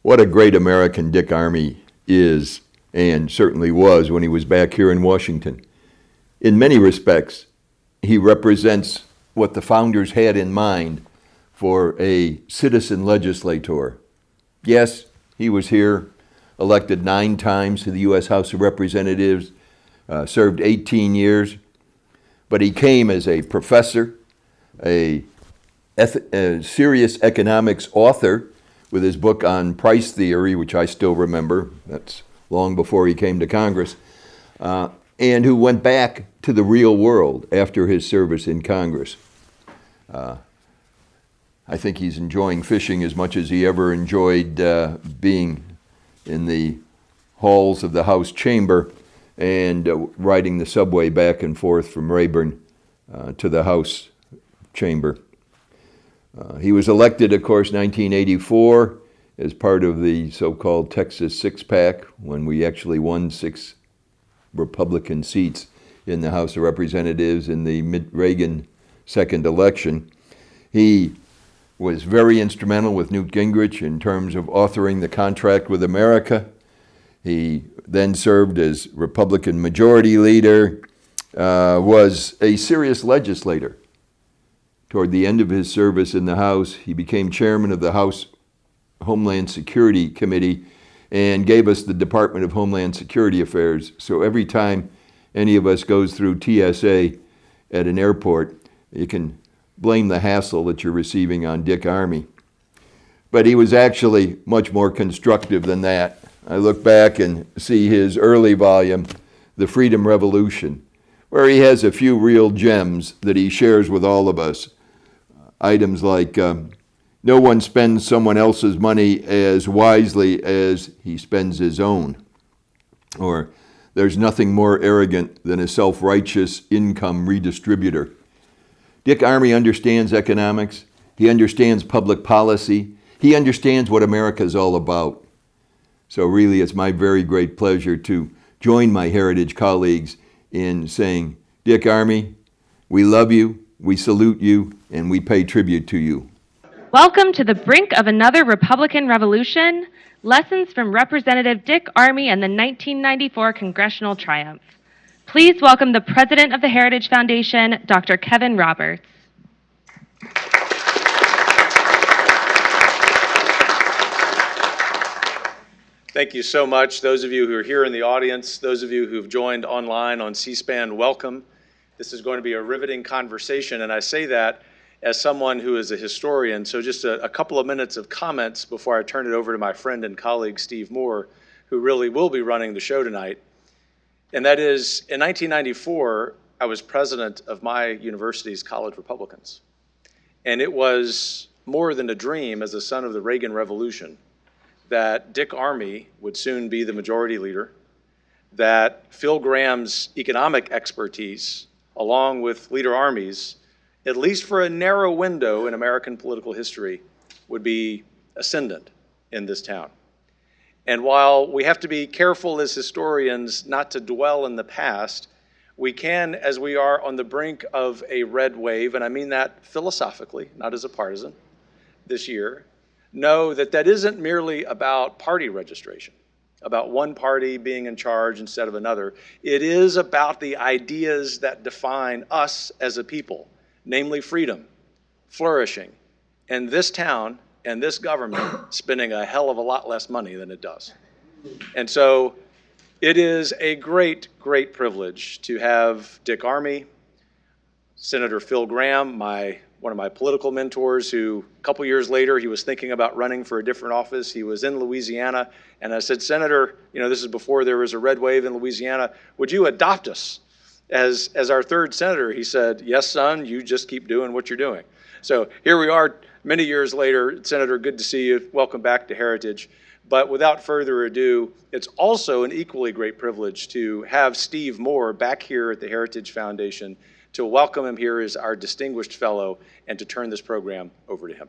What a great American Dick Armey is, and certainly was when he was back here in Washington. In many respects, he represents what the founders had in mind for a citizen legislator. Yes, he was here, elected 9 times to the U.S. House of Representatives, served 18 years, but he came as a professor, a serious economics author with his book on price theory, which I still remember. That's long before he came to Congress, and who went back to the real world after his service in Congress. I think he's enjoying fishing as much as he ever enjoyed being in the halls of the House chamber and riding the subway back and forth from Rayburn to the House chamber. He was elected, of course, 1984 as part of the so-called Texas six-pack when we actually won 6 Republican seats in the House of Representatives in the Reagan second election. He was very instrumental with Newt Gingrich in terms of authoring the Contract with America. He then served as Republican Majority Leader, was a serious legislator. Toward the end of his service in the House, he became chairman of the House Homeland Security Committee and gave us the Department of Homeland Security Affairs. So every time any of us goes through TSA at an airport, you can blame the hassle that you're receiving on Dick Armey. But he was actually much more constructive than that. I look back and see his early volume, The Freedom Revolution, where he has a few real gems that he shares with all of us. Items like, no one spends someone else's money as wisely as he spends his own. Or, there's nothing more arrogant than a self-righteous income redistributor. Dick Armey understands economics. He understands public policy. He understands what America is all about. So really, it's my very great pleasure to join my Heritage colleagues in saying, Dick Armey, we love you, we salute you, and we pay tribute to you. Welcome to the brink of another Republican revolution, lessons from Representative Dick Armey and the 1994 congressional triumph. Please welcome the president of the Heritage Foundation, Dr. Kevin Roberts. Thank you so much. Those of you who are here in the audience, those of you who've joined online on C-SPAN, welcome. This is going to be a riveting conversation, and I say that as someone who is a historian, so just a couple of minutes of comments before I turn it over to my friend and colleague, Steve Moore, who really will be running the show tonight. And that is, in 1994, I was president of my university's college Republicans. And it was more than a dream as a son of the Reagan Revolution that Dick Armey would soon be the majority leader, that Phil Gramm's economic expertise, along with Leader Armey's, at least for a narrow window in American political history, would be ascendant in this town. And while we have to be careful as historians not to dwell in the past, we can, as we are on the brink of a red wave, and I mean that philosophically, not as a partisan, this year, know that that isn't merely about party registration, about one party being in charge instead of another. It is about the ideas that define us as a people, namely freedom, flourishing, and this town and this government spending a hell of a lot less money than it does. And so it is a great, great privilege to have Dick Armey, Senator Phil Gramm, one of my political mentors, who a couple years later, he was thinking about running for a different office. He was in Louisiana, and I said, Senator, this is before there was a red wave in Louisiana, would you adopt us as our third senator? He said, yes, son, you just keep doing what you're doing. So here we are many years later. Senator, good to see you. Welcome back to Heritage. But without further ado, it's also an equally great privilege to have Steve Moore back here at the Heritage Foundation, to welcome him here as our distinguished fellow and to turn this program over to him.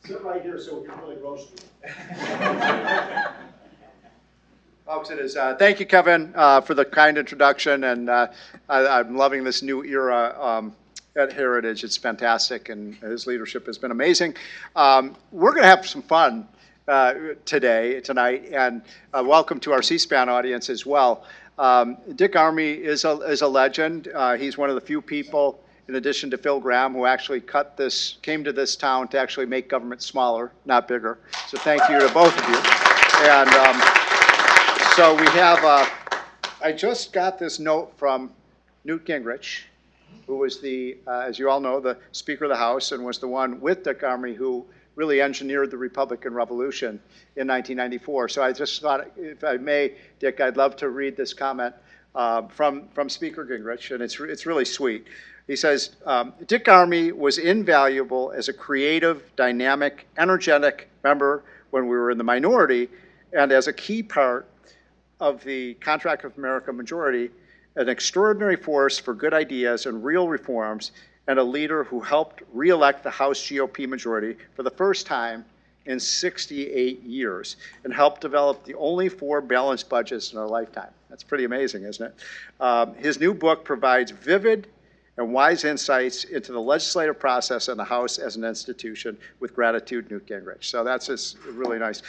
Sit right here so we can really roast you. Folks, it is. Thank you, Kevin, for the kind introduction, and I'm loving this new era at Heritage. It's fantastic, and his leadership has been amazing. We're going to have some fun tonight, and welcome to our C-SPAN audience as well. Dick Armey is a legend. He's one of the few people, in addition to Phil Gramm, who actually came to this town to actually make government smaller, not bigger. So thank you to both of you. And so we have, I just got this note from Newt Gingrich, who was as you all know, the Speaker of the House and was the one with Dick Armey who really engineered the Republican Revolution in 1994. So I just thought, if I may, Dick, I'd love to read this comment from Speaker Gingrich, and it's really sweet. He says, Dick Armey was invaluable as a creative, dynamic, energetic member when we were in the minority, and as a key part of the Contract of America majority, an extraordinary force for good ideas and real reforms, and a leader who helped re-elect the House GOP majority for the first time in 68 years, and helped develop the only 4 balanced budgets in our lifetime. That's pretty amazing, isn't it? His new book provides vivid and wise insights into the legislative process and the House as an institution. With gratitude, Newt Gingrich. So that's a really nice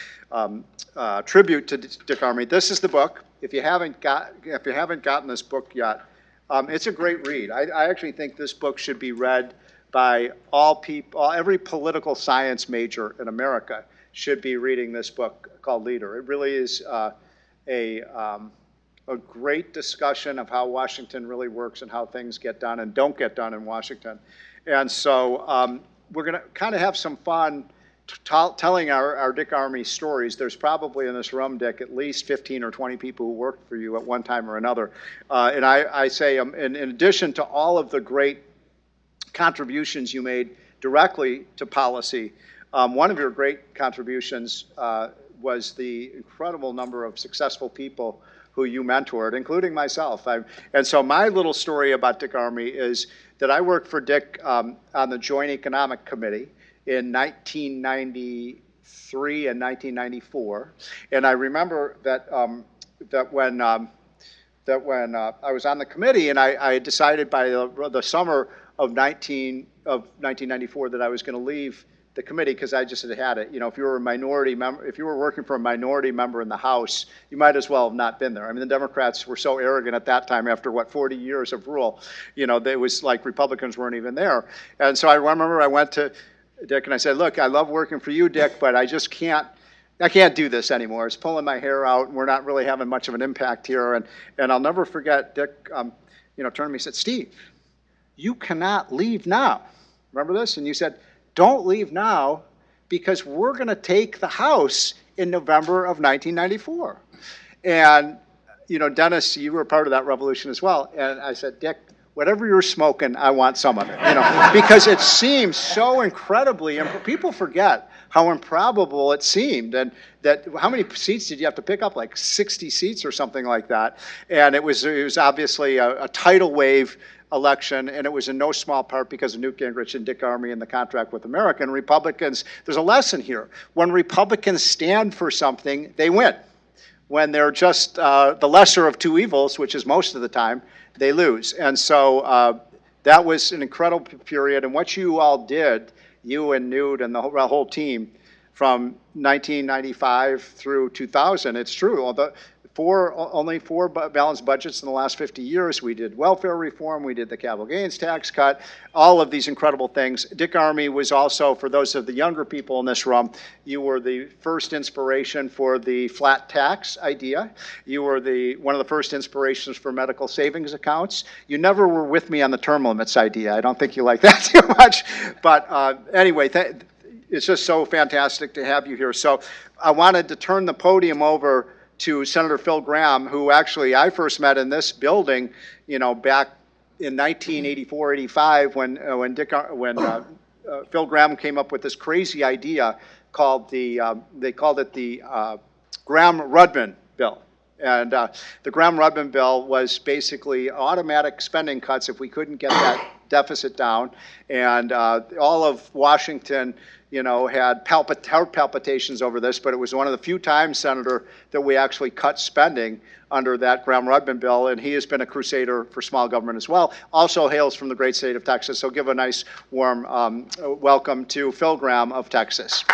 tribute to Dick Armey. This is the book. If you haven't gotten this book yet, it's a great read. I actually think this book should be read by all people. Every political science major in America should be reading this book called Leader. It really is a great discussion of how Washington really works and how things get done and don't get done in Washington. And so we're going to kind of have some fun telling our Dick Armey stories. There's probably in this room, Dick, at least 15 or 20 people who worked for you at one time or another. And I say, in addition to all of the great contributions you made directly to policy, one of your great contributions was the incredible number of successful people who you mentored, including myself. And so my little story about Dick Armey is that I worked for Dick on the Joint Economic Committee in 1993 and 1994. And I remember that when I was on the committee, and I decided by the summer of 1994 that I was going to leave the committee because I just had it. You know, if you were a minority member, if you were working for a minority member in the House, you might as well have not been there. I mean, the Democrats were so arrogant at that time after, 40 years of rule. You know, it was like Republicans weren't even there. And so I remember I went to Dick and I said, look, I love working for you, Dick, but I just can't do this anymore. It's pulling my hair out, and we're not really having much of an impact here. And I'll never forget Dick, turned to me and said, Steve, you cannot leave now. Remember this? And you said, don't leave now because we're going to take the House in November of 1994. And, Dennis, you were part of that revolution as well. And I said, Dick, whatever you're smoking, I want some of it, because it seems so incredibly, people forget how improbable it seemed. And that, how many seats did you have to pick up? Like 60 seats or something like that. And it was obviously a tidal wave election, and it was in no small part because of Newt Gingrich and Dick Armey and the contract with America. And Republicans, there's a lesson here. When Republicans stand for something, they win. When they're just the lesser of two evils, which is most of the time, they lose. And so that was an incredible period. And what you all did, you and Newt and the whole team, from 1995 through 2000, it's true. Only 4 balanced budgets in the last 50 years. We did welfare reform, we did the capital gains tax cut, all of these incredible things. Dick Armey was also, for those of the younger people in this room, you were the first inspiration for the flat tax idea. You were one of the first inspirations for medical savings accounts. You never were with me on the term limits idea. I don't think you like that too much. But anyway, it's just so fantastic to have you here. So I wanted to turn the podium over to Senator Phil Gramm, who actually I first met in this building, back in 1984-85 when Phil Gramm came up with this crazy idea called they called it the Gramm-Rudman bill. And the Gramm-Rudman bill was basically automatic spending cuts if we couldn't get that deficit down, and all of Washington, had heart palpitations over this, but it was one of the few times, Senator, that we actually cut spending under that Gramm-Rudman bill, and he has been a crusader for small government as well. Also hails from the great state of Texas, so give a nice warm welcome to Phil Gramm of Texas.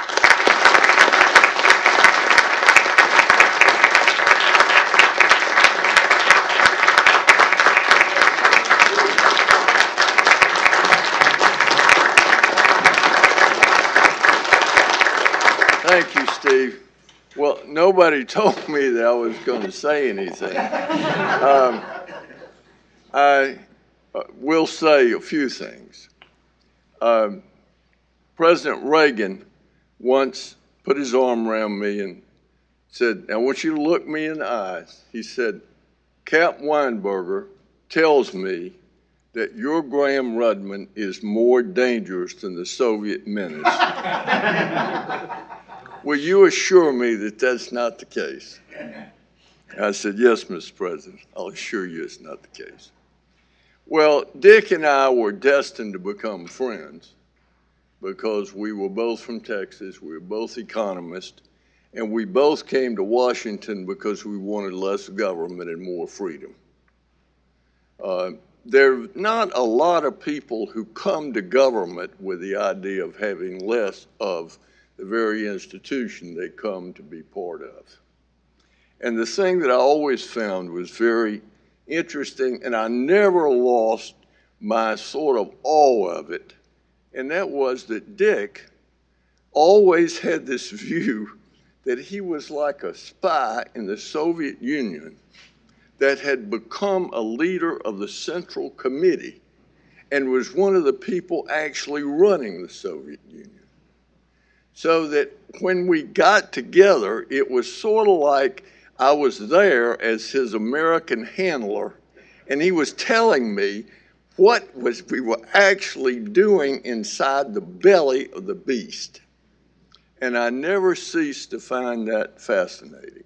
Thank you, Steve. Well, nobody told me that I was going to say anything. I will say a few things. President Reagan once put his arm around me and said, "I want you to look me in the eyes." He said, "Cap Weinberger tells me that your Gramm-Rudman is more dangerous than the Soviet menace. Will you assure me that that's not the case?" I said, "Yes, Mr. President, I'll assure you it's not the case." Well, Dick and I were destined to become friends because we were both from Texas, we were both economists, and we both came to Washington because we wanted less government and more freedom. There are not a lot of people who come to government with the idea of having less of the very institution they come to be part of. And the thing that I always found was very interesting, and I never lost my sort of awe of it, and that was that Dick always had this view that he was like a spy in the Soviet Union that had become a leader of the Central Committee and was one of the people actually running the Soviet Union. So that when we got together, it was sort of like I was there as his American handler, and he was telling me what we were actually doing inside the belly of the beast. And I never ceased to find that fascinating.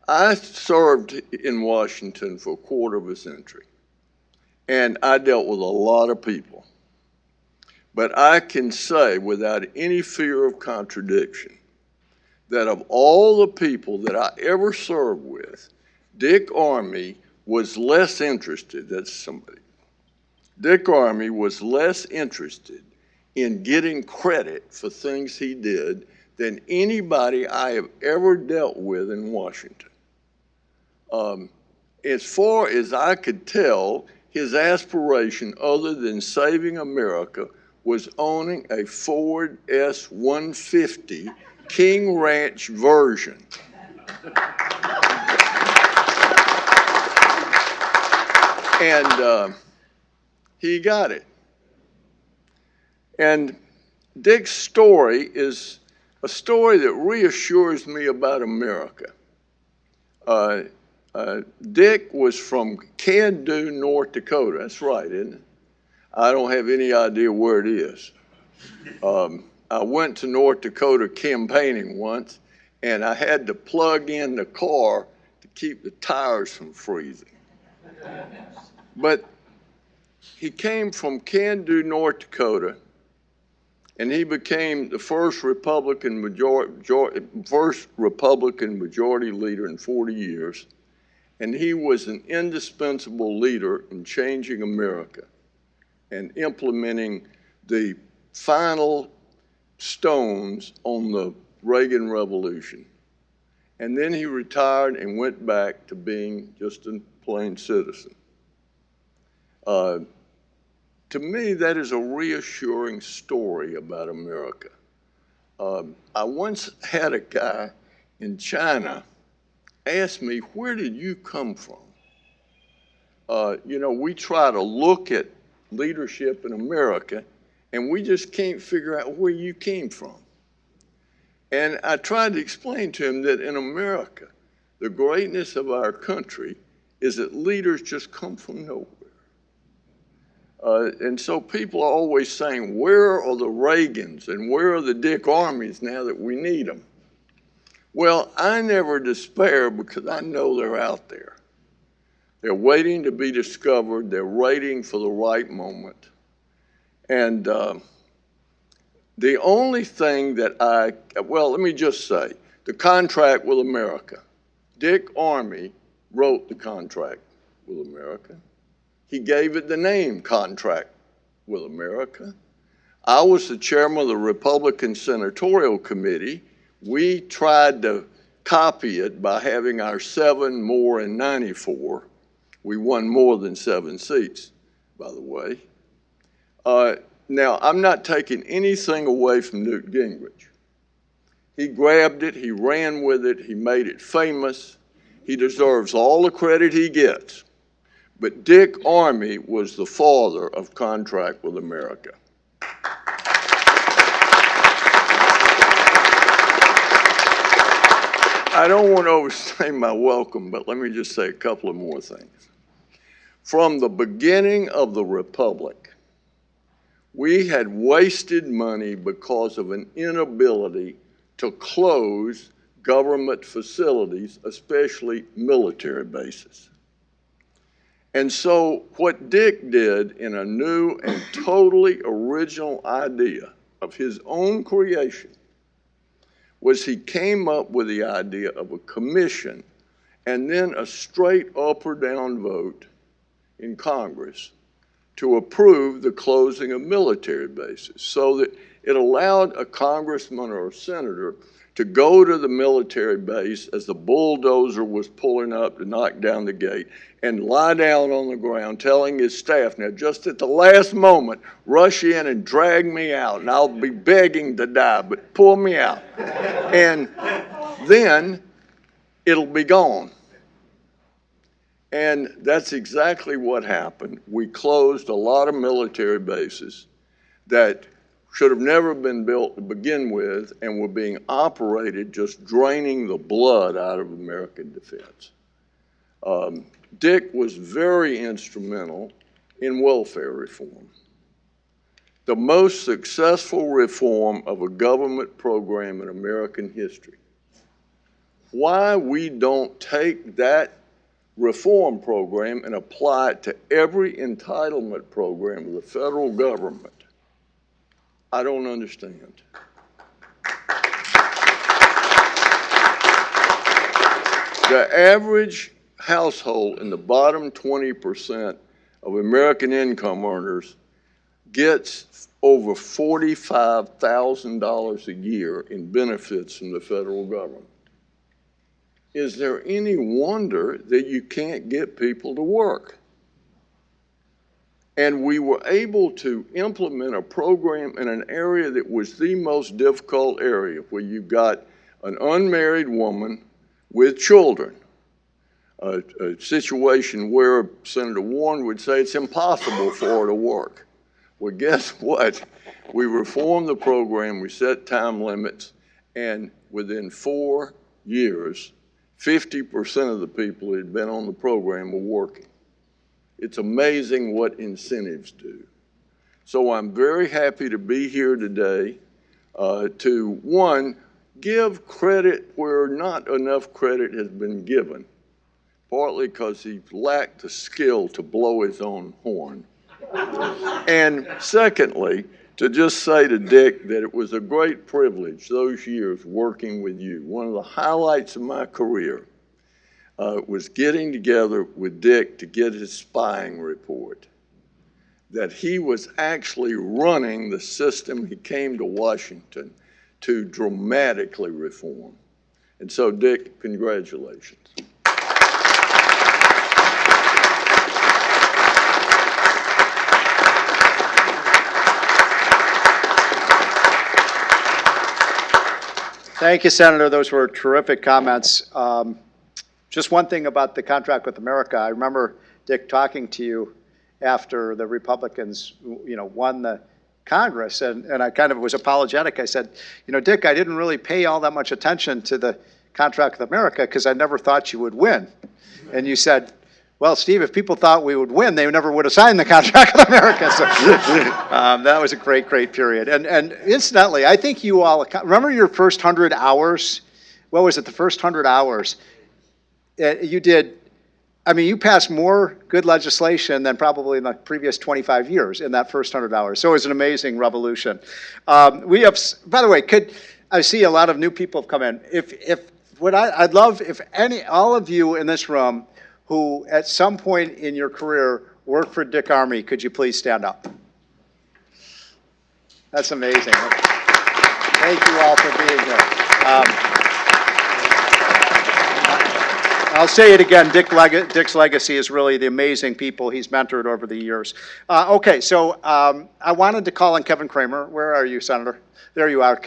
I served in Washington for a quarter of a century, and I dealt with a lot of people. But I can say without any fear of contradiction that of all the people that I ever served with, Dick Armey was less interested, Dick Armey was less interested in getting credit for things he did than anybody I have ever dealt with in Washington. As far as I could tell, his aspiration, other than saving America, was owning a Ford F-150 King Ranch version. And he got it. And Dick's story is a story that reassures me about America. Dick was from Cando, North Dakota. That's right, isn't it? I don't have any idea where it is. I went to North Dakota campaigning once, and I had to plug in the car to keep the tires from freezing. But he came from Cando, North Dakota, and he became the first Republican majority leader in 40 years. And he was an indispensable leader in changing America and implementing the final stones on the Reagan Revolution. And then he retired and went back to being just a plain citizen. To me, that is a reassuring story about America. I once had a guy in China ask me, "Where did you come from?" We try to look at leadership in America, and we just can't figure out where you came from. And I tried to explain to him that in America, the greatness of our country is that leaders just come from nowhere. And so people are always saying, where are the Reagans and where are the Dick Armeys now that we need them? Well, I never despair because I know they're out there. They're waiting to be discovered. They're waiting for the right moment. And the only thing that let me just say, the contract with America. Dick Armey wrote the contract with America. He gave it the name Contract with America. I was the chairman of the Republican Senatorial Committee. We tried to copy it by having our 7 more in 94. We won more than 7 seats, by the way. Now, I'm not taking anything away from Newt Gingrich. He grabbed it, he ran with it, he made it famous. He deserves all the credit he gets. But Dick Armey was the father of Contract with America. I don't want to overstay my welcome, but let me just say a couple of more things. From the beginning of the Republic, we had wasted money because of an inability to close government facilities, especially military bases. And so what Dick did in a new and totally original idea of his own creation was he came up with the idea of a commission and then a straight up or down vote in Congress to approve the closing of military bases, so that it allowed a congressman or a senator to go to the military base as the bulldozer was pulling up to knock down the gate and lie down on the ground telling his staff, now just at the last moment, rush in and drag me out and I'll be begging to die, but pull me out. And then it'll be gone. And that's exactly what happened. We closed a lot of military bases that should have never been built to begin with and were being operated just draining the blood out of American defense. Dick was very instrumental in welfare reform. The most successful reform of a government program in American history. Why we don't take that reform program and apply it to every entitlement program of the federal government, I don't understand. The average household in the bottom 20% of American income earners gets over $45,000 a year in benefits from the federal government. Is there any wonder that you can't get people to work? And we were able to implement a program in an area that was the most difficult area, where you've got an unmarried woman with children, a situation where Senator Warren would say it's impossible for her to work. Well, guess what? We reformed the program, we set time limits, and within 4 years, 50% of the people who had been on the program were working. It's amazing what incentives do. So I'm very happy to be here today to, one, give credit where not enough credit has been given, partly because he lacked the skill to blow his own horn. And secondly, to just say to Dick that it was a great privilege those years working with you. One of the highlights of my career was getting together with Dick to get his spying report, that he was actually running the system he came to Washington to dramatically reform. And so, Dick, congratulations. Thank you, Senator. Those were terrific comments. Just one thing about the contract with America. I remember, Dick, talking to you after the Republicans, won the Congress, and I kind of was apologetic. I said, Dick, I didn't really pay all that much attention to the contract with America because I never thought you would win. And you said, well, Steve, if people thought we would win, they never would have signed the contract with America. So that was a great, great period. And incidentally, I think you all, remember your first 100 hours? What was it, the first 100 hours? You did I mean, you passed more good legislation than probably in the previous 25 years in that first $100. So it was an amazing revolution. We have, by the way, I see a lot of new people have come in. I'd love if all of you in this room who at some point in your career worked for Dick Armey, could you please stand up? That's amazing. Thank you all for being here. I'll say it again, Dick's legacy is really the amazing people he's mentored over the years. Okay, so I wanted to call on Kevin Kramer. Where are you, Senator? There you are.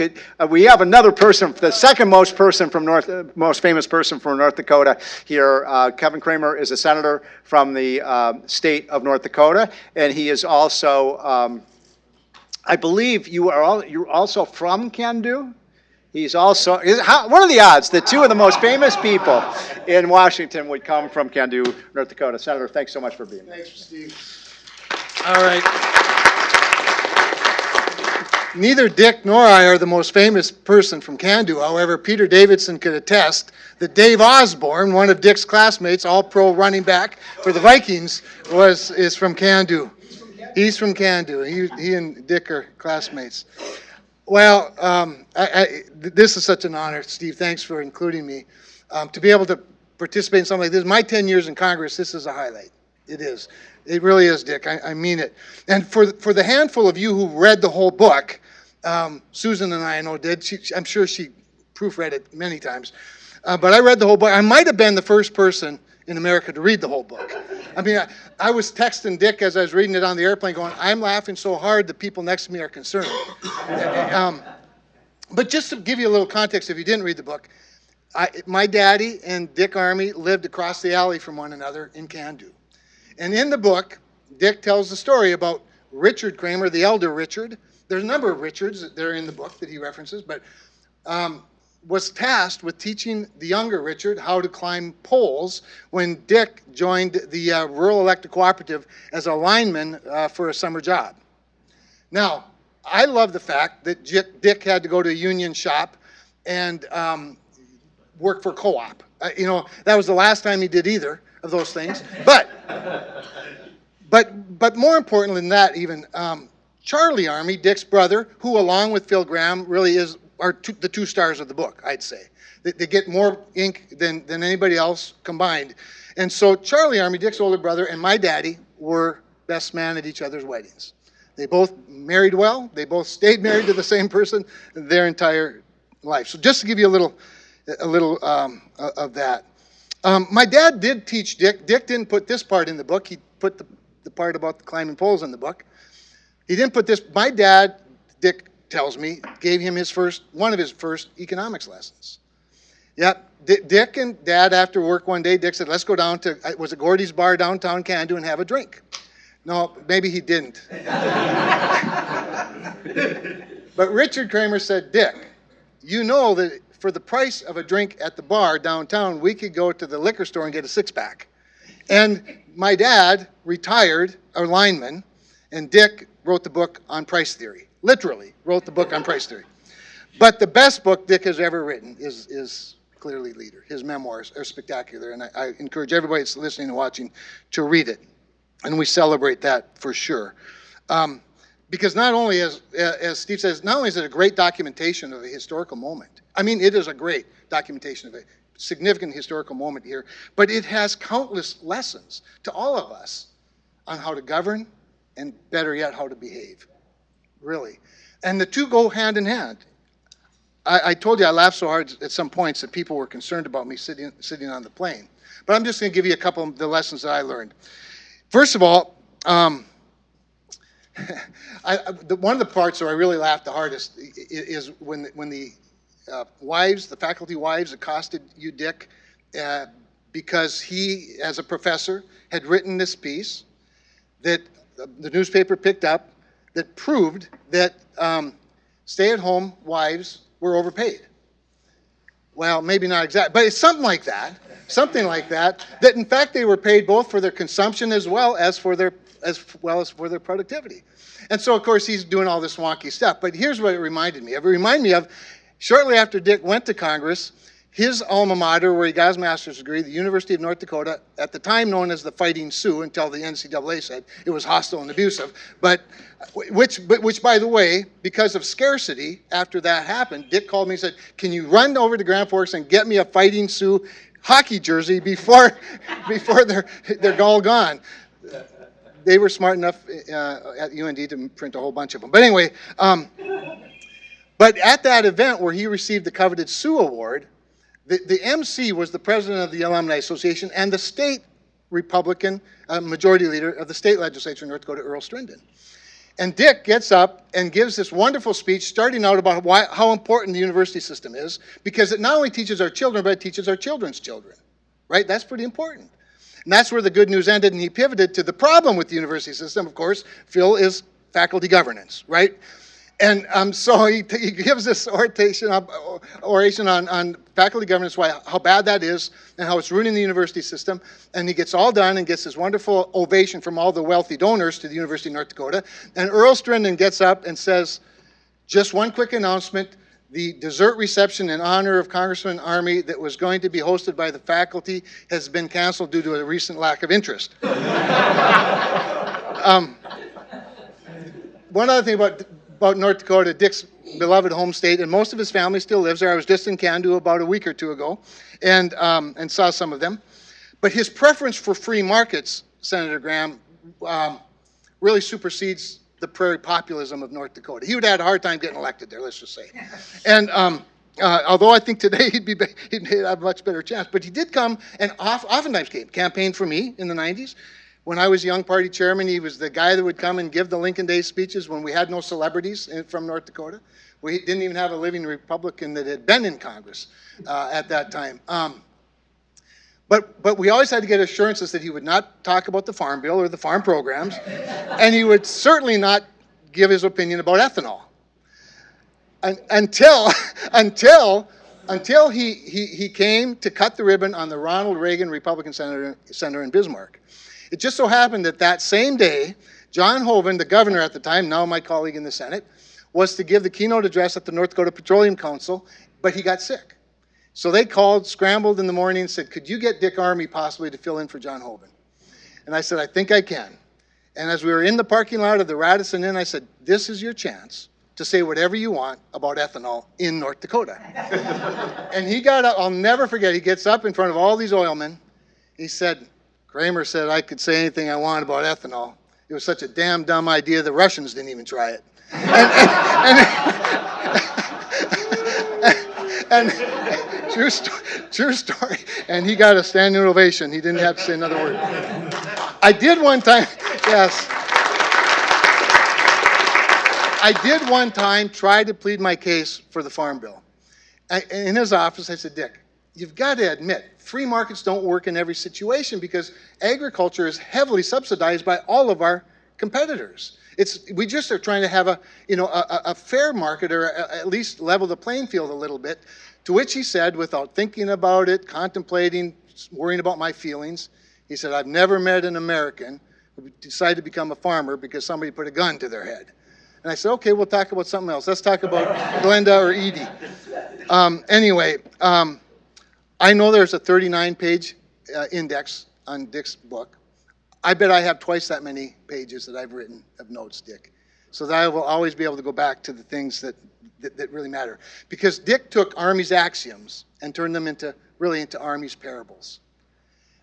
We have another person, the second most famous person from North Dakota here. Kevin Kramer is a senator from the state of North Dakota, and he is also, I believe you're also from Kandu? He's also, what are the odds that two of the most famous people in Washington would come from Kandu, North Dakota? Senator, thanks so much for being here. Thanks, Steve. All right. Neither Dick nor I are the most famous person from Kandu. However, Peter Davidson could attest that Dave Osborne, one of Dick's classmates, all-pro running back for the Vikings, is from Kandu. He's from Kandu. He and Dick are classmates. Well, this is such an honor, Steve. Thanks for including me. To be able to participate in something like this, my 10 years in Congress, this is a highlight. It is. It really is, Dick. I mean it. And for the handful of you who read the whole book, Susan and I know did. I'm sure she proofread it many times. But I read the whole book. I might have been the first person in America to read the whole book. I mean, I was texting Dick as I was reading it on the airplane going, I'm laughing so hard the people next to me are concerned. But just to give you a little context, if you didn't read the book, my daddy and Dick Armey lived across the alley from one another in Kandu. And in the book, Dick tells the story about Richard Kramer, the elder Richard. There's a number of Richards that are in the book that he references, but was tasked with teaching the younger Richard how to climb poles when Dick joined the Rural Electric Cooperative as a lineman for a summer job. Now, I love the fact that Dick had to go to a union shop and work for co-op. That was the last time he did either of those things. But more important than that even, Charlie Armey, Dick's brother, who along with Phil Gramm really are the two stars of the book, I'd say. They get more ink than anybody else combined. And so Charlie Armey, Dick's older brother, and my daddy were best man at each other's weddings. They both married well. They both stayed married to the same person their entire life. So just to give you a little of that. My dad did teach Dick. Dick didn't put this part in the book. He put the part about the climbing poles in the book. He didn't put this. My dad, Dick tells me, gave him one of his first economics lessons. Yep. Dick and Dad, after work one day, Dick said, let's go down to, was it Gordy's Bar downtown Kandu and have a drink? No, maybe he didn't. But Richard Kramer said, Dick, you know that for the price of a drink at the bar downtown, we could go to the liquor store and get a six-pack. And my dad retired, a lineman, and Dick wrote the book on price theory. Literally wrote the book on price theory. But the best book Dick has ever written is clearly Leader. His memoirs are spectacular, and I encourage everybody that's listening and watching to read it. And we celebrate that for sure. Because not only, as Steve says, not only is it a great documentation of a historical moment, I mean, it is a great documentation of a significant historical moment here, but it has countless lessons to all of us on how to govern and, better yet, how to behave, really. And the two go hand in hand. I told you I laughed so hard at some points that people were concerned about me sitting on the plane. But I'm just going to give you a couple of the lessons that I learned. First of all, one of the parts where I really laughed the hardest is when the wives, the faculty wives, accosted you, Dick, because he, as a professor, had written this piece that the newspaper picked up that proved that stay-at-home wives were overpaid. Well, maybe not exactly, but it's something like that, that in fact they were paid both for their consumption as well as for their productivity. And so, of course, he's doing all this wonky stuff. But here's what it reminded me of. It reminded me of, shortly after Dick went to Congress, His alma mater, where he got his master's degree, the University of North Dakota, at the time known as the Fighting Sioux, until the NCAA said it was hostile and abusive, which, by the way, because of scarcity, after that happened, Dick called me and said, can you run over to Grand Forks and get me a Fighting Sioux hockey jersey before they're all gone? They were smart enough at UND to print a whole bunch of them. But anyway, but at that event where he received the coveted Sioux Award, the MC was the president of the Alumni Association and the state Republican majority leader of the state legislature in North Dakota, Earl Strinden. And Dick gets up and gives this wonderful speech starting out about how important the university system is, because it not only teaches our children, but it teaches our children's children, right? That's pretty important. And that's where the good news ended, and he pivoted to the problem with the university system, of course, Phil, is faculty governance, right? And so he gives this oration on faculty governance, how bad that is, and how it's ruining the university system. And he gets all done and gets this wonderful ovation from all the wealthy donors to the University of North Dakota. And Earl Strinden gets up and says, just one quick announcement, the dessert reception in honor of Congressman Armey that was going to be hosted by the faculty has been canceled due to a recent lack of interest. One other thing about North Dakota, Dick's beloved home state, and most of his family still lives there. I was just in Kandu about a week or two ago and saw some of them. But his preference for free markets, Senator Gramm, really supersedes the prairie populism of North Dakota. He would have had a hard time getting elected there, let's just say. And although I think today he'd have a much better chance, but he did come and oftentimes campaigned for me in the 90s. When I was young party chairman, he was the guy that would come and give the Lincoln Day speeches when we had no celebrities from North Dakota. We didn't even have a living Republican that had been in Congress at that time. But we always had to get assurances that he would not talk about the Farm Bill or the farm programs, and he would certainly not give his opinion about ethanol. Until he came to cut the ribbon on the Ronald Reagan Republican senator in Bismarck. It just so happened that same day, John Hoeven, the governor at the time, now my colleague in the Senate, was to give the keynote address at the North Dakota Petroleum Council, but he got sick. So they scrambled in the morning and said, could you get Dick Armey possibly to fill in for John Hoeven? And I said, I think I can. And as we were in the parking lot of the Radisson Inn, I said, this is your chance to say whatever you want about ethanol in North Dakota. And he got up, I'll never forget, he gets up in front of all these oilmen. He said, Kramer said I could say anything I want about ethanol. It was such a damn dumb idea, the Russians didn't even try it. And true story. And he got a standing ovation. He didn't have to say another word. I did one time, yes. I did one time try to plead my case for the Farm Bill. In his office, I said, Dick, you've got to admit, free markets don't work in every situation because agriculture is heavily subsidized by all of our competitors. We just are trying to have a fair market, or at least level the playing field a little bit. To which he said, without thinking about it, contemplating, worrying about my feelings, he said, I've never met an American who decided to become a farmer because somebody put a gun to their head. And I said, okay, we'll talk about something else. Let's talk about Glenda or Edie. Anyway, I know there's a 39-page index on Dick's book. I bet I have twice that many pages that I've written of notes, Dick, so that I will always be able to go back to the things that really matter. Because Dick took Armey's axioms and turned them into Armey's parables.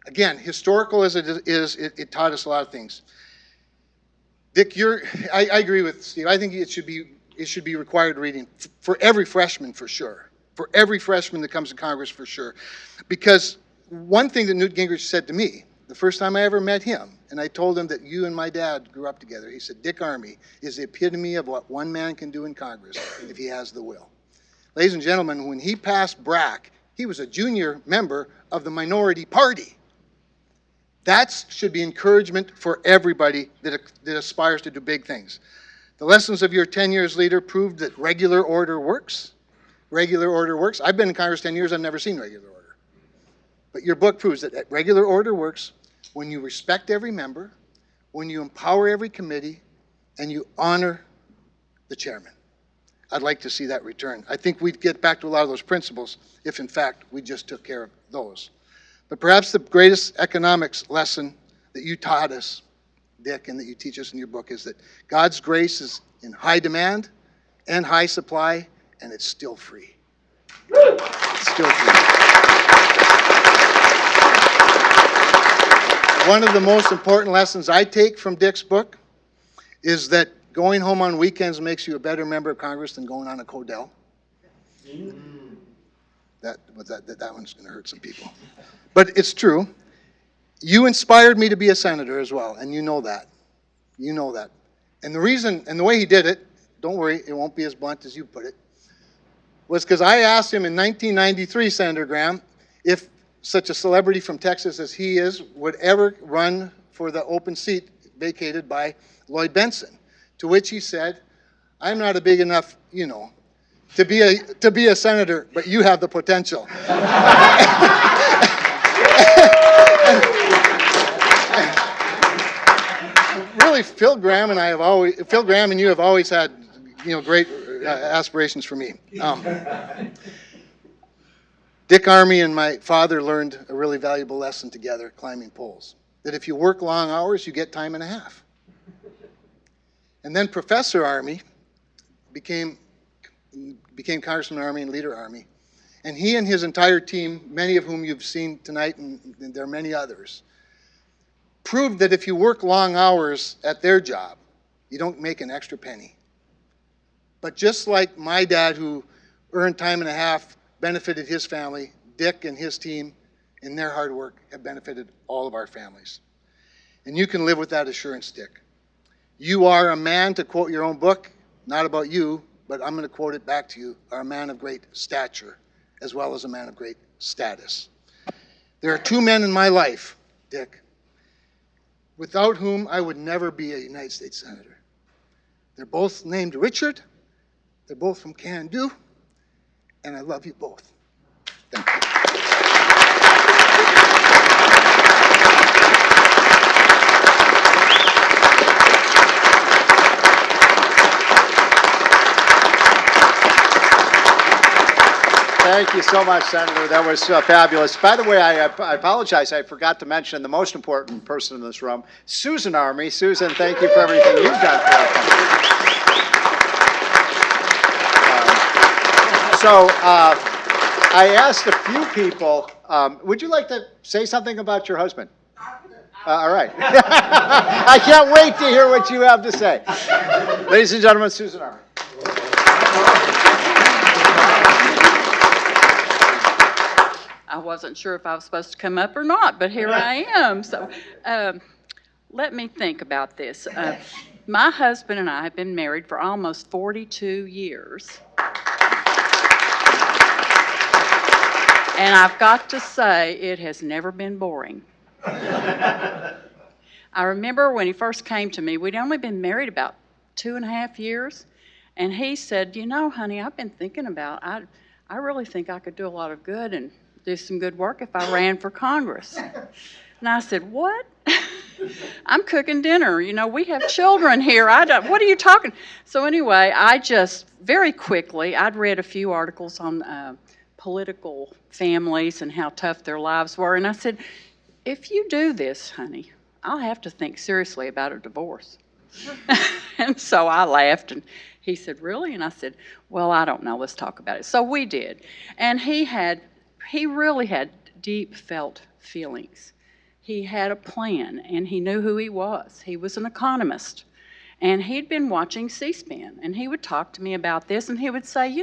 Again, historical as it is, it taught us a lot of things. Dick, I agree with Steve. I think it should be required reading for every freshman, for sure. For every freshman that comes to Congress, for sure. Because one thing that Newt Gingrich said to me, the first time I ever met him, and I told him that you and my dad grew up together, he said, Dick Armey is the epitome of what one man can do in Congress if he has the will. Ladies and gentlemen, when he passed BRAC, he was a junior member of the minority party. That should be encouragement for everybody that aspires to do big things. The lessons of your 10 years leader proved that regular order works. Regular order works. I've been in Congress 10 years, I've never seen regular order. But your book proves that regular order works when you respect every member, when you empower every committee, and you honor the chairman. I'd like to see that return. I think we'd get back to a lot of those principles if, in fact, we just took care of those. But perhaps the greatest economics lesson that you taught us, Dick, and that you teach us in your book is that God's grace is in high demand and high supply, and it's still free. It's still free. One of the most important lessons I take from Dick's book is that going home on weekends makes you a better member of Congress than going on a Codell. That one's going to hurt some people. But it's true. You inspired me to be a senator as well, and you know that. You know that. And the reason, and the way he did it, don't worry, it won't be as blunt as you put it, was because I asked him in 1993, Senator Gramm, if such a celebrity from Texas as he is would ever run for the open seat vacated by Lloyd Bentsen. To which he said, I'm not a big enough, to be a senator, but you have the potential. Really, Phil Gramm and you have always had, great aspirations for me. Dick Armey and my father learned a really valuable lesson together climbing poles, that if you work long hours, you get time and a half. And then Professor Armey became Congressman Armey and Leader Armey. And he and his entire team, many of whom you've seen tonight, and there are many others, proved that if you work long hours at their job, you don't make an extra penny. But just like my dad, who earned time and a half, benefited his family, Dick and his team, in their hard work, have benefited all of our families. And you can live with that assurance, Dick. You are a man, to quote your own book, not about you, but I'm going to quote it back to you, are a man of great stature, as well as a man of great status. There are two men in my life, Dick, without whom I would never be a United States Senator. They're both named Richard, they're both from Can-Do, and I love you both. Thank you. Thank you so much, Senator. That was fabulous. By the way, I apologize. I forgot to mention the most important person in this room, Susan Armey. Susan, thank you for everything you've done for our country. I asked a few people, would you like to say something about your husband? All right. I can't wait to hear what you have to say. Ladies and gentlemen, Susan Armey. I wasn't sure if I was supposed to come up or not, but here I am. So let me think about this. My husband and I have been married for almost 42 years. And I've got to say, it has never been boring. I remember when he first came to me, we'd only been married about 2.5 years. And he said, honey, I've been thinking about, I really think I could do a lot of good and do some good work if I ran for Congress. And I said, what? I'm cooking dinner. We have children here. What are you talking? So anyway, I just very quickly, I'd read a few articles on political families and how tough their lives were. And I said, if you do this, honey, I'll have to think seriously about a divorce. And so I laughed, and he said, really? And I said, well, I don't know. Let's talk about it. So we did. And he really had deep felt feelings. He had a plan, and he knew who he was. He was an economist, and he'd been watching C-SPAN, and he would talk to me about this, and he would say,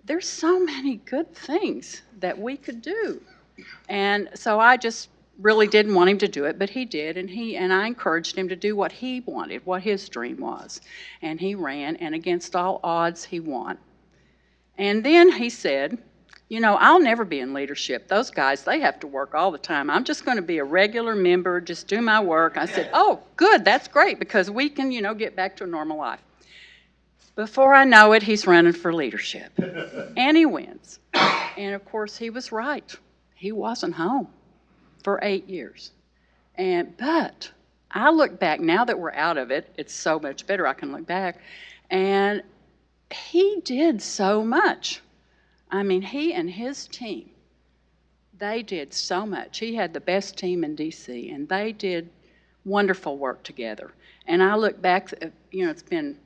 there's so many good things that we could do. And so I just really didn't want him to do it, but he did, and I encouraged him to do what he wanted, what his dream was. And he ran, and against all odds, he won. And then he said, I'll never be in leadership. Those guys, they have to work all the time. I'm just going to be a regular member, just do my work. I said, oh, good, that's great, because we can, get back to a normal life. Before I know it, he's running for leadership. And he wins. And, of course, he was right. He wasn't home for 8 years. But I look back, now that we're out of it, it's so much better I can look back. And he did so much. I mean, he and his team, they did so much. He had the best team in D.C., and they did wonderful work together. And I look back, it's been,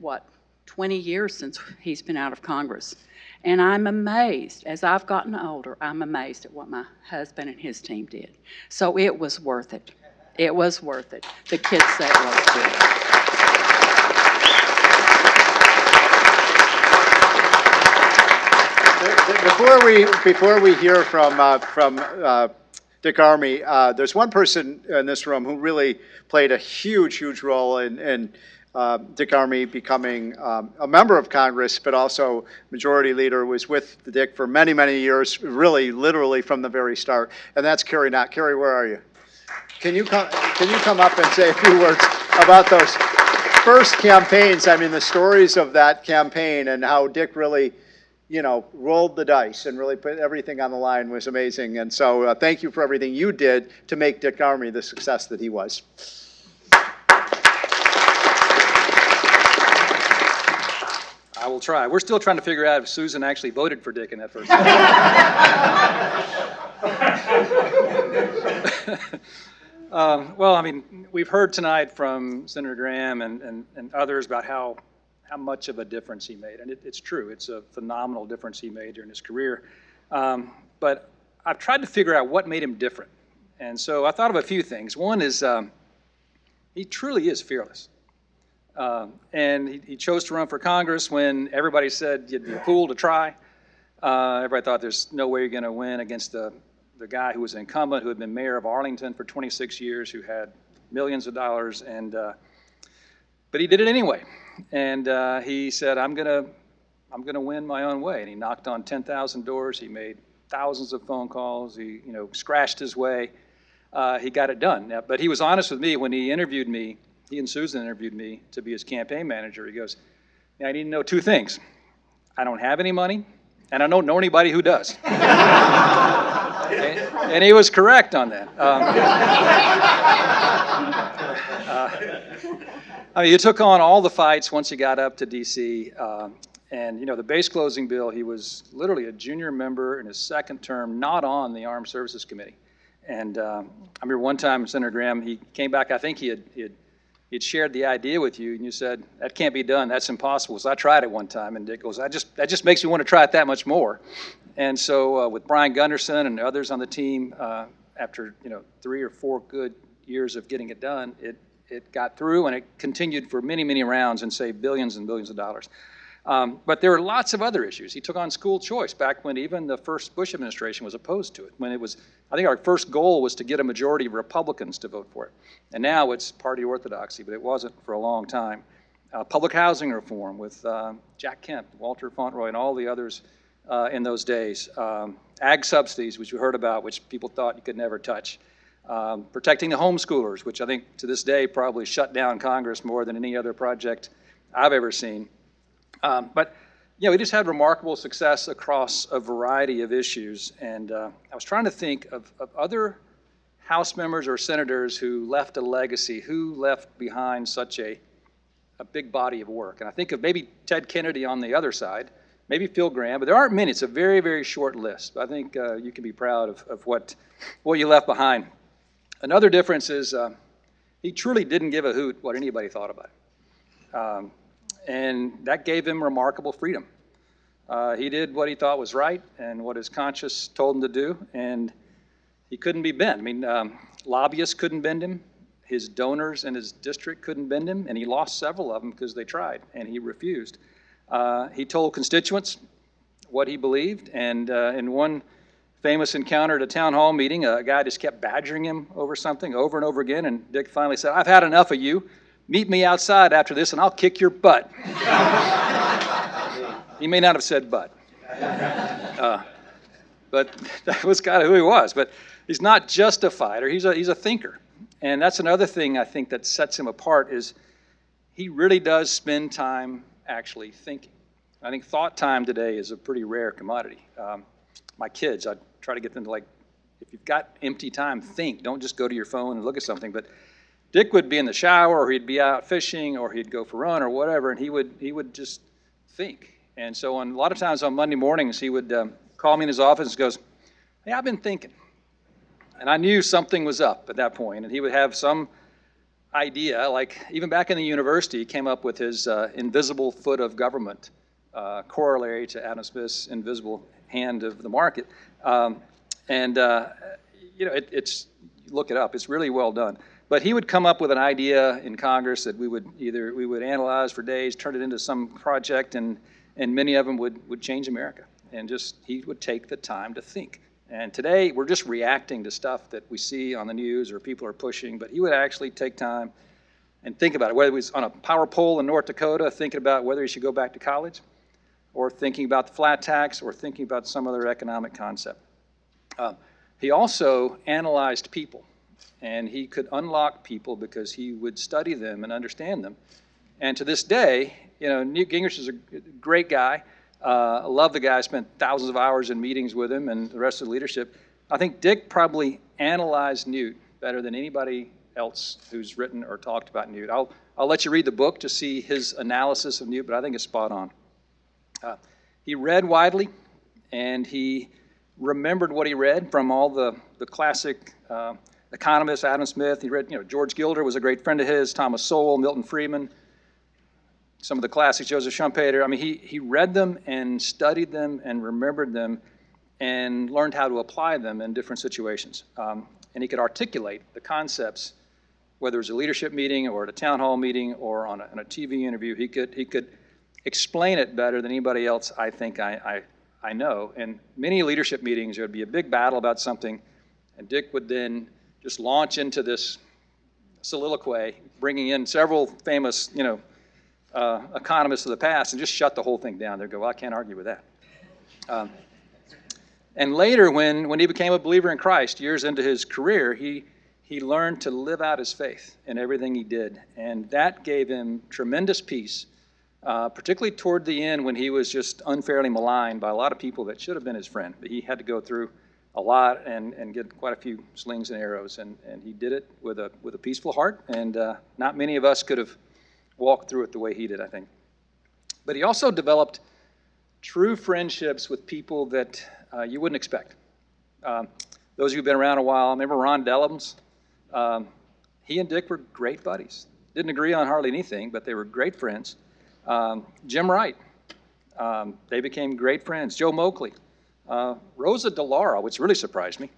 20 years since he's been out of Congress. And I'm amazed, as I've gotten older, I'm amazed at what my husband and his team did. So it was worth it. It was worth it. The kids say it was too. Before we hear from Dick Armey, there's one person in this room who really played a huge role in Dick Armey becoming a member of Congress, but also Majority Leader, was with Dick for many years, really, literally from the very start, and that's Carrie Knott. Carrie, where are you? Can you come up and say a few words about those first campaigns? I mean, the stories of that campaign and how Dick really, rolled the dice and really put everything on the line was amazing. And so thank you for everything you did to make Dick Armey the success that he was. I will try. We're still trying to figure out if Susan actually voted for Dick in that first well, I mean, we've heard tonight from Senator Gramm and others about how much of a difference he made. And it's true. It's a phenomenal difference he made during his career. But I've tried to figure out what made him different. And so I thought of a few things. One is he truly is fearless. And he chose to run for Congress when everybody said you'd be a fool to try. Everybody thought there's no way you're going to win against the guy who was an incumbent, who had been mayor of Arlington for 26 years, who had millions of dollars, but he did it anyway. And he said, I'm gonna win my own way. And he knocked on 10,000 doors. He made thousands of phone calls. He scratched his way. He got it done. Now, but he was honest with me when he interviewed me. He and Susan interviewed me to be his campaign manager. He goes, I need to know two things. I don't have any money, and I don't know anybody who does. And he was correct on that. I mean, he took on all the fights once he got up to D.C. And the base closing bill, he was literally a junior member in his second term, not on the Armed Services Committee. And I remember one time, Senator Gramm, he came back, I think he'd shared the idea with you, and you said, that can't be done, that's impossible. So I tried it one time, and Dick goes, that just makes me want to try it that much more. And so with Brian Gunderson and others on the team, after 3 or 4 good years of getting it done, it got through, and it continued for many rounds and saved billions and billions of dollars. But there were lots of other issues. He took on school choice back when even the first Bush administration was opposed to it. When it was, I think our first goal was to get a majority of Republicans to vote for it. And now it's party orthodoxy, but it wasn't for a long time. Public housing reform with Jack Kemp, Walter Fauntleroy, and all the others in those days. Ag subsidies, which we heard about, which people thought you could never touch. Protecting the homeschoolers, which I think to this day probably shut down Congress more than any other project I've ever seen. But we just had remarkable success across a variety of issues. And I was trying to think of other House members or senators who left a legacy, who left behind such a big body of work. And I think of maybe Ted Kennedy on the other side, maybe Phil Gramm, but there aren't many. It's a very short list. I think you can be proud of what you left behind. Another difference is he truly didn't give a hoot what anybody thought about it. And that gave him remarkable freedom. He did what he thought was right and what his conscience told him to do, and he couldn't be bent. I mean, lobbyists couldn't bend him. His donors in his district couldn't bend him, and he lost several of them because they tried, and he refused. He told constituents what he believed, and in one famous encounter at a town hall meeting, a guy just kept badgering him over something over and over again, and Dick finally said, I've had enough of you. Meet me outside after this, and I'll kick your butt. He may not have said butt. But that was kind of who he was. But he's not just a fighter, he's a thinker. And that's another thing I think that sets him apart is he really does spend time actually thinking. I think thought time today is a pretty rare commodity. My kids, I try to get them to, like, if you've got empty time, think. Don't just go to your phone and look at something. But Dick would be in the shower, or he'd be out fishing, or he'd go for a run or whatever, and he would just think. And so a lot of times on Monday mornings, he would call me in his office and goes, "Hey, I've been thinking." And I knew something was up at that point, and he would have some idea, like even back in the university, he came up with his invisible foot of government, corollary to Adam Smith's invisible hand of the market. It's look it up, it's really well done. But he would come up with an idea in Congress that we would analyze for days, turn it into some project, and many of them would change America. And just, he would take the time to think. And today, we're just reacting to stuff that we see on the news or people are pushing, but he would actually take time and think about it, whether it was on a power pole in North Dakota, thinking about whether he should go back to college, or thinking about the flat tax, or thinking about some other economic concept. He also analyzed people, and he could unlock people because he would study them and understand them. And to this day, Newt Gingrich is a great guy. I love the guy. I spent thousands of hours in meetings with him and the rest of the leadership. I think Dick probably analyzed Newt better than anybody else who's written or talked about Newt. I'll let you read the book to see his analysis of Newt, but I think it's spot on. He read widely, and he remembered what he read from all the classic economists, Adam Smith. He read, George Gilder was a great friend of his, Thomas Sowell, Milton Friedman, some of the classics, Joseph Schumpeter. I mean, he read them and studied them and remembered them and learned how to apply them in different situations. And he could articulate the concepts, whether it was a leadership meeting or at a town hall meeting or on a TV interview. He could explain it better than anybody else I think I know. And many leadership meetings, there would be a big battle about something, and Dick would then just launch into this soliloquy, bringing in several famous, economists of the past, and just shut the whole thing down. They'd go, "Well, I can't argue with that." And later, when he became a believer in Christ, years into his career, he learned to live out his faith in everything he did. And that gave him tremendous peace, particularly toward the end when he was just unfairly maligned by a lot of people that should have been his friend. But he had to go through a lot and get quite a few slings and arrows. And he did it with a peaceful heart. And not many of us could have walked through it the way he did, I think. But he also developed true friendships with people that you wouldn't expect. Those of you who've been around a while, remember Ron Dellums? He and Dick were great buddies. Didn't agree on hardly anything, but they were great friends. Jim Wright, they became great friends. Joe Moakley, Rosa DeLauro, which really surprised me.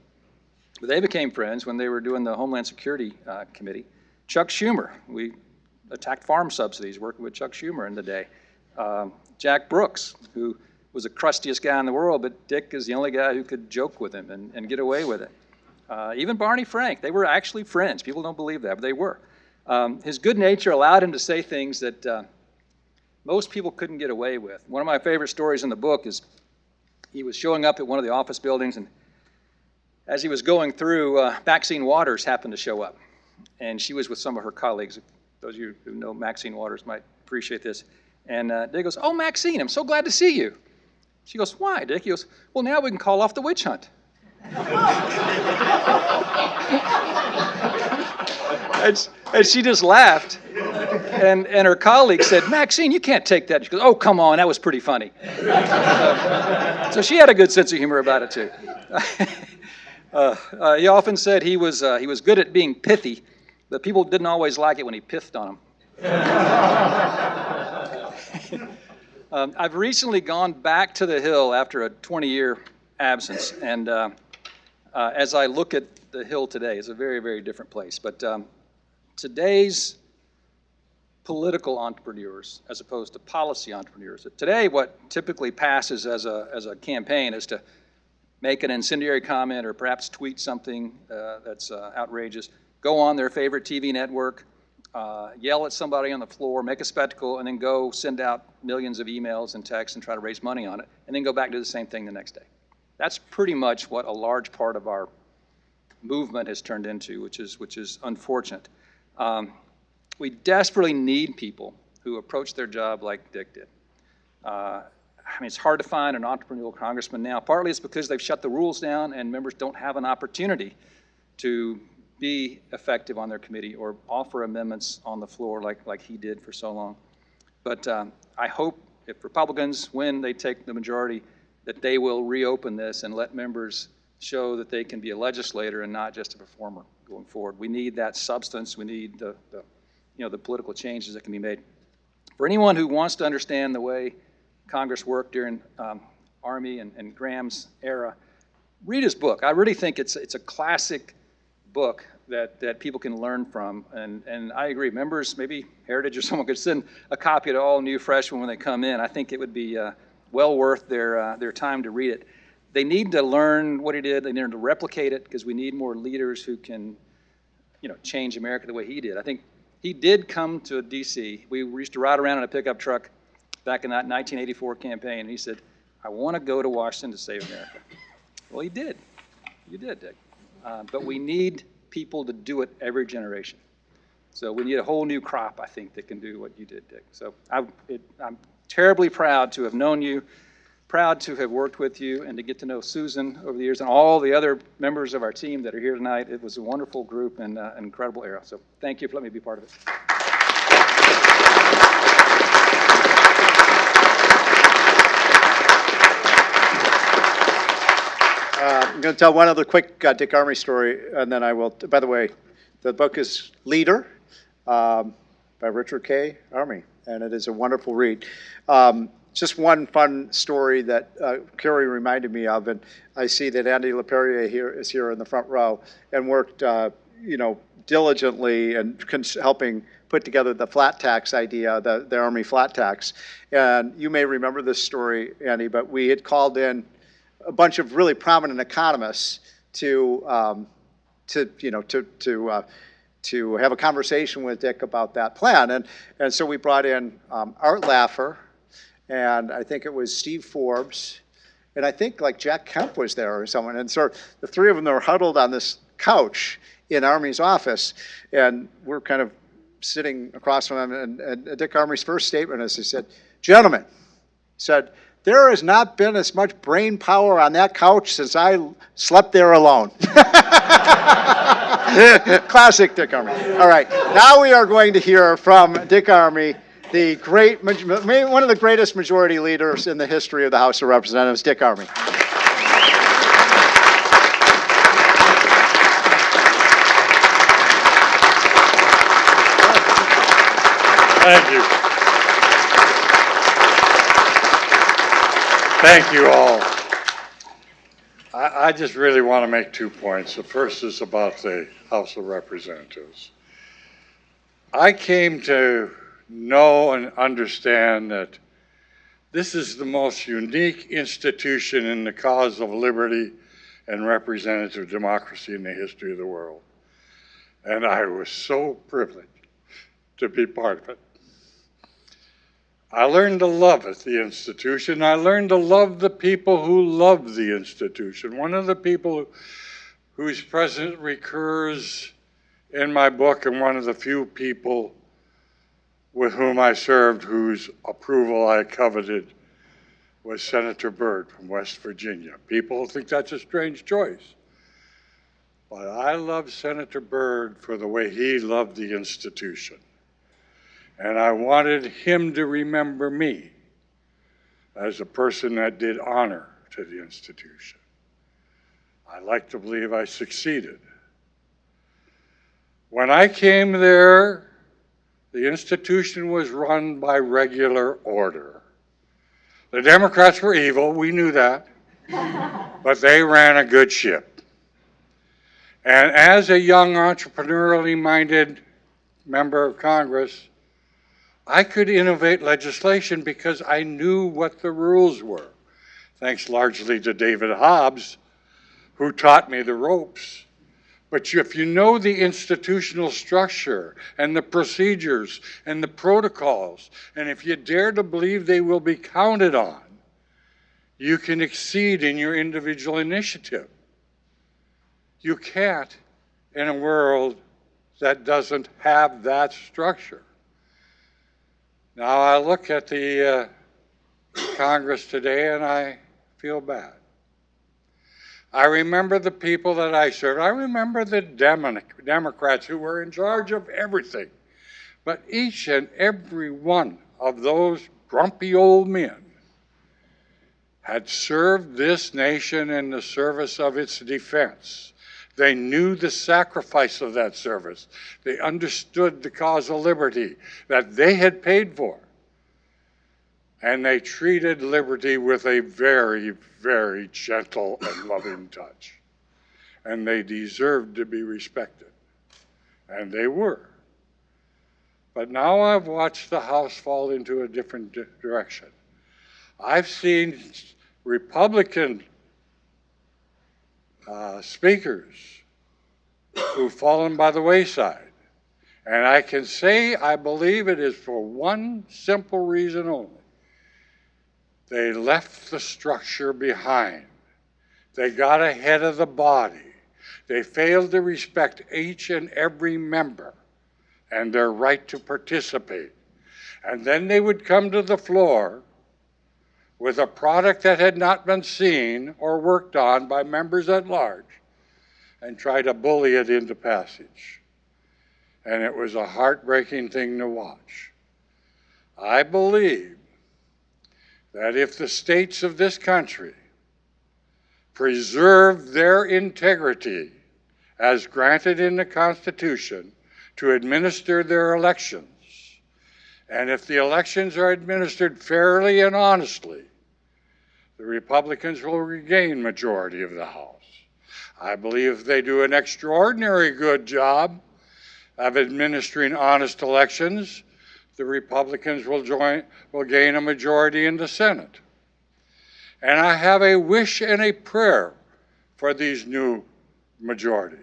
But they became friends when they were doing the Homeland Security Committee. Chuck Schumer, we attacked farm subsidies, working with Chuck Schumer in the day. Jack Brooks, who was the crustiest guy in the world, but Dick is the only guy who could joke with him and get away with it. Even Barney Frank, they were actually friends. People don't believe that, but they were. His good nature allowed him to say things that most people couldn't get away with. One of my favorite stories in the book is he was showing up at one of the office buildings, and as he was going through, Maxine Waters happened to show up. And she was with some of her colleagues. Those of you who know Maxine Waters might appreciate this. And Dick goes, "Oh, Maxine, I'm so glad to see you." She goes, "Why, Dick?" He goes, "Well, now we can call off the witch hunt." and she just laughed. And her colleague said, "Maxine, you can't take that." She goes, "Oh, come on, that was pretty funny." So she had a good sense of humor about it, too. He often said he was good at being pithy, but people didn't always like it when he pithed on them. I've recently gone back to the Hill after a 20-year absence, and as I look at the Hill today, it's a very, very different place. But today's political entrepreneurs, as opposed to policy entrepreneurs, today what typically passes as a campaign is to make an incendiary comment or perhaps tweet something that's outrageous, go on their favorite TV network, yell at somebody on the floor, make a spectacle, and then go send out millions of emails and texts and try to raise money on it, and then go back and do the same thing the next day. That's pretty much what a large part of our movement has turned into, which is unfortunate. We desperately need people who approach their job like Dick did. It's hard to find an entrepreneurial congressman now. Partly it's because they've shut the rules down and members don't have an opportunity to be effective on their committee or offer amendments on the floor like he did for so long. But I hope if Republicans win, they take the majority, that they will reopen this and let members show that they can be a legislator and not just a performer going forward. We need that substance. We need the political changes that can be made. For anyone who wants to understand the way Congress worked during Armey and Gramm's era, read his book. I really think it's a classic book that people can learn from. And I agree, members, maybe Heritage or someone could send a copy to all new freshmen when they come in. I think it would be well worth their time to read it. They need to learn what he did. They need to replicate it, because we need more leaders who can, change America the way he did. I think he did come to D.C. We used to ride around in a pickup truck back in that 1984 campaign. And he said, "I want to go to Washington to save America." Well, he did. You did, Dick. But we need people to do it every generation. So we need a whole new crop, I think, that can do what you did, Dick. So I'm terribly proud to have known you, proud to have worked with you, and to get to know Susan over the years and all the other members of our team that are here tonight. It was a wonderful group and an incredible era. So thank you for letting me be part of it. I'm going to tell one other quick Dick Armey story, and then I will. By the way, the book is Leader by Richard K. Armey, and it is a wonderful read. Just one fun story that Carrie reminded me of, and I see that Andy LaPerriere is here in the front row, and worked diligently and helping put together the flat tax idea, the Army flat tax. And you may remember this story, Andy, but we had called in a bunch of really prominent economists to have a conversation with Dick about that plan. And so we brought in Art Laffer, and I think it was Steve Forbes, and I think like Jack Kemp was there or someone. And so the three of them were huddled on this couch in Armey's office, and we're kind of sitting across from them. And Dick Armey's first statement is, he said, "Gentlemen," said, "there has not been as much brain power on that couch since I slept there alone." Classic Dick Armey. All right, now we are going to hear from Dick Armey, the one of the greatest majority leaders in the history of the House of Representatives, Dick Armey. Thank you. Thank you all. I just really want to make 2 points. The first is about the House of Representatives. I came to know and understand that this is the most unique institution in the cause of liberty and representative democracy in the history of the world. And I was so privileged to be part of it. I learned to love it, the institution. I learned to love the people who love the institution. One of the people whose presence recurs in my book, and one of the few people with whom I served whose approval I coveted, was Senator Byrd from West Virginia. People think that's a strange choice. But I love Senator Byrd for the way he loved the institution. And I wanted him to remember me as a person that did honor to the institution. I like to believe I succeeded. When I came there, the institution was run by regular order. The Democrats were evil, we knew that, but they ran a good ship. And as a young entrepreneurially minded member of Congress, I could innovate legislation because I knew what the rules were, thanks largely to David Hobbs, who taught me the ropes. But if you know the institutional structure and the procedures and the protocols, and if you dare to believe they will be counted on, you can exceed in your individual initiative. You can't in a world that doesn't have that structure. Now I look at the Congress today and I feel bad. I remember the people that I served. I remember the Democrats who were in charge of everything. But each and every one of those grumpy old men had served this nation in the service of its defense. They knew the sacrifice of that service. They understood the cause of liberty that they had paid for. And they treated liberty with a very, very gentle and loving touch. And they deserved to be respected. And they were. But now I've watched the House fall into a different direction. I've seen Republican speakers who've fallen by the wayside. And I can say I believe it is for one simple reason only. They left the structure behind. They got ahead of the body. They failed to respect each and every member and their right to participate. And then they would come to the floor with a product that had not been seen or worked on by members at large and try to bully it into passage. And it was a heartbreaking thing to watch. I believe that if the states of this country preserve their integrity as granted in the Constitution to administer their elections, and if the elections are administered fairly and honestly, the Republicans will regain majority of the House. I believe if they do an extraordinary good job of administering honest elections, the Republicans will gain a majority in the Senate. And I have a wish and a prayer for these new majorities.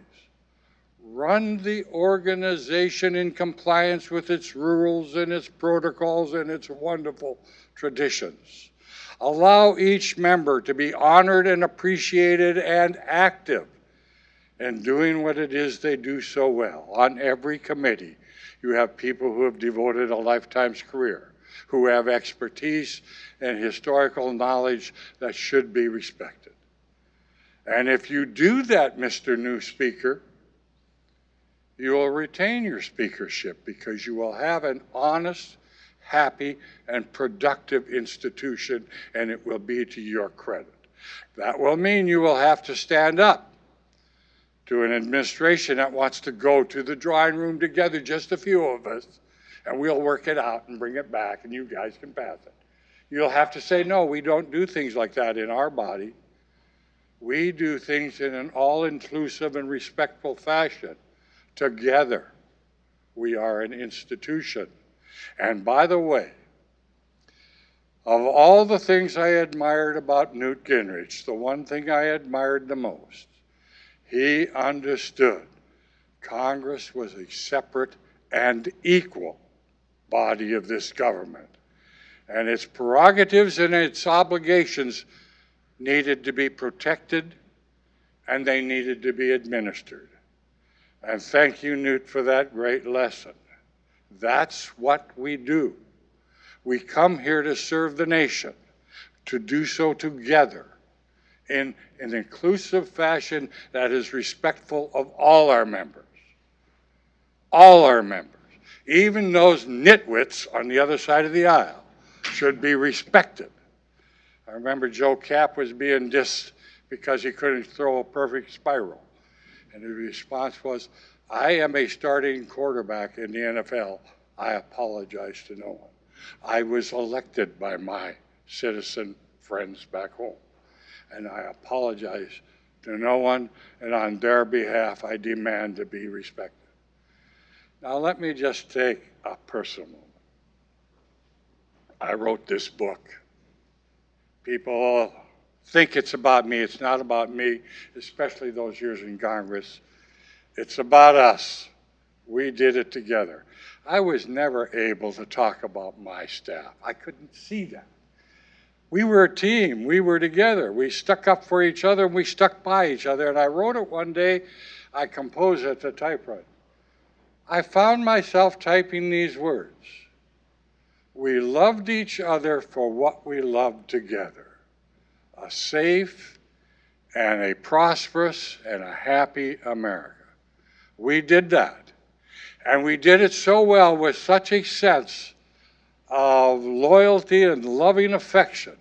Run the organization in compliance with its rules and its protocols and its wonderful traditions. Allow each member to be honored and appreciated and active in doing what it is they do so well. On every committee, you have people who have devoted a lifetime's career, who have expertise and historical knowledge that should be respected. And if you do that, Mr. New Speaker, you will retain your speakership because you will have an honest, happy, and productive institution, and it will be to your credit. That will mean you will have to stand up to an administration that wants to go to the drawing room together, just a few of us, and we'll work it out and bring it back, and you guys can pass it. You'll have to say, no, we don't do things like that in our body. We do things in an all-inclusive and respectful fashion. Together, we are an institution. And by the way, of all the things I admired about Newt Gingrich, the one thing I admired the most, he understood Congress was a separate and equal body of this government. And its prerogatives and its obligations needed to be protected, and they needed to be administered. And thank you, Newt, for that great lesson. That's what we do. We come here to serve the nation, to do so together in an inclusive fashion that is respectful of all our members. All our members. Even those nitwits on the other side of the aisle should be respected. I remember Joe Kapp was being dissed because he couldn't throw a perfect spiral. And his response was, I am a starting quarterback in the NFL. I apologize to no one. I was elected by my citizen friends back home. And I apologize to no one, and on their behalf, I demand to be respected. Now let me just take a personal moment. I wrote this book. People think it's about me. It's not about me, especially those years in Congress. It's about us. We did it together. I was never able to talk about my staff. I couldn't see that. We were a team. We were together. We stuck up for each other, and we stuck by each other. And I wrote it one day. I composed it to typewrite. I found myself typing these words. We loved each other for what we loved together. A safe and a prosperous and a happy America. We did that. And we did it so well with such a sense of loyalty and loving affection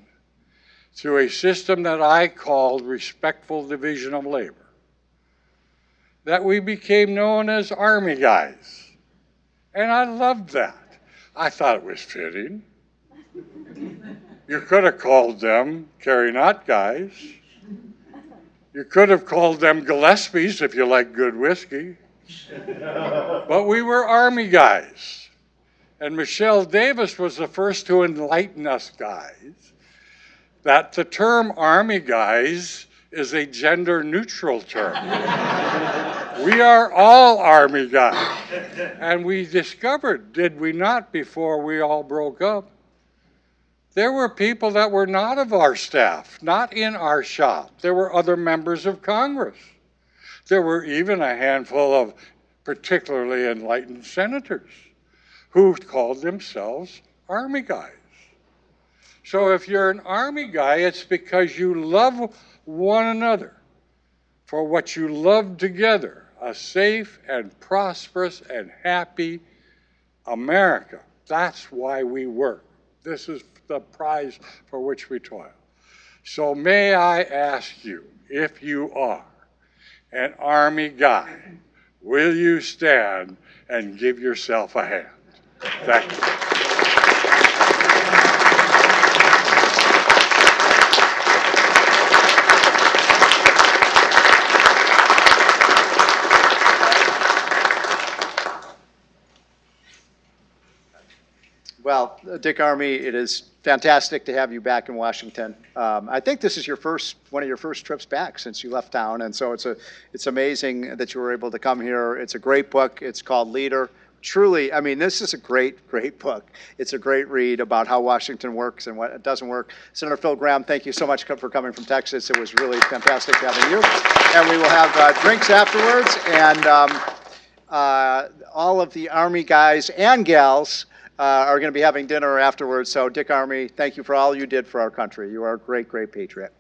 through a system that I called respectful division of labor, that we became known as Army guys. And I loved that. I thought it was fitting. You could have called them carry-not guys. You could have called them Gillespies if you like good whiskey. But we were Army guys. And Michelle Davis was the first to enlighten us guys that the term Army guys is a gender-neutral term. We are all Army guys. And we discovered, did we not, before we all broke up, there were people that were not of our staff, not in our shop. There were other members of Congress. There were even a handful of particularly enlightened senators who called themselves Army guys. So if you're an Army guy, it's because you love one another for what you love together, a safe and prosperous and happy America. That's why we work. This is the prize for which we toil. So may I ask you, if you are an Army guy, will you stand and give yourself a hand? Thank you. Well, Dick Armey, it is fantastic to have you back in Washington. I think this is one of your first trips back since you left town, and so it's amazing that you were able to come here. It's a great book. It's called Leader. Truly, I mean, this is a great book. It's a great read about how Washington works and what it doesn't work. Senator Phil Gramm, thank you so much for coming from Texas. It was really fantastic having you. And we will have drinks afterwards, and all of the Army guys and gals are going to be having dinner afterwards. So, Dick Armey, thank you for all you did for our country. You are a great, great patriot.